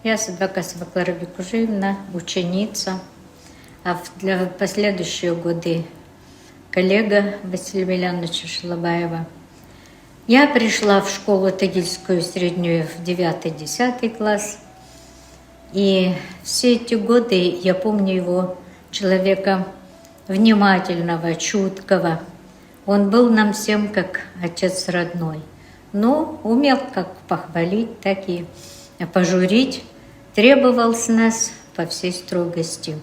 Я Садвака Саваклара Бекужиевна, ученица, а в последующие годы коллега Василия Емельяновича Шалабаева. Я пришла в школу Тагильскую среднюю в 9-10 класс, и все эти годы я помню его человека внимательного, чуткого. Он был нам всем как отец родной, но умел как похвалить, так и пожурить, требовал с нас по всей строгости.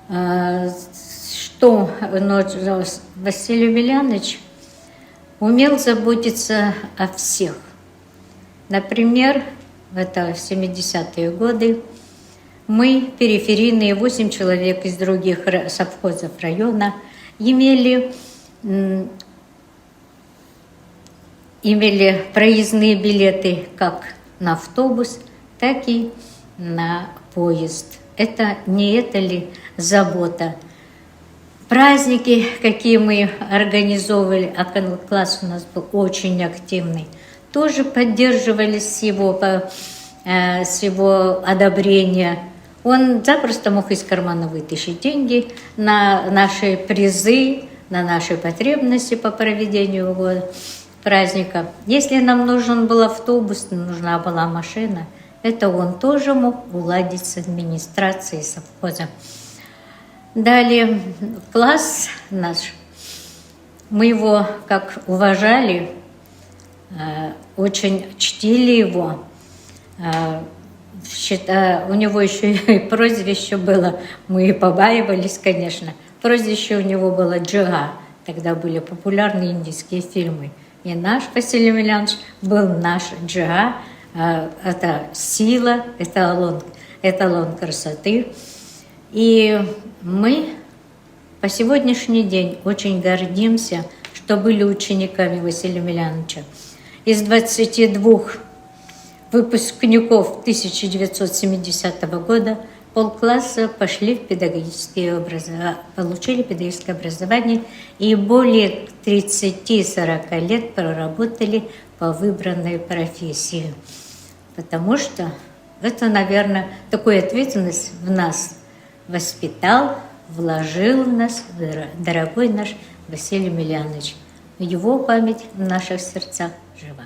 Что Василий Емельянович умел заботиться о всех. Например, это в 70-е годы мы, периферийные 8 человек из других совхозов района, имели проездные билеты как на автобус, так и на поезд. Не это ли забота? Праздники, какие мы организовывали, а класс у нас был очень активный, тоже поддерживались с его одобрения. Он запросто мог из кармана вытащить деньги на наши призы, на наши потребности по проведению его праздника. Если нам нужен был автобус, нужна была машина, это он тоже мог уладить с администрацией совхоза. Далее, класс наш, мы его как уважали, очень чтили его. У него еще и прозвище было, мы и побаивались, конечно. Прозвище у него было Джига, тогда были популярны индийские фильмы. И наш Василий Емельянович был наш Джига, это сила, эталон красоты. И мы по сегодняшний день очень гордимся, что были учениками Василия Емельяновича. Из 22 выпускников 1970 года полкласса пошли в получили педагогическое образование и более 30-40 лет проработали по выбранной профессии. Потому что это, наверное, такую ответственность в нас воспитал, вложил в нас дорогой наш Василий Емельянович. Его память в наших сердцах жива.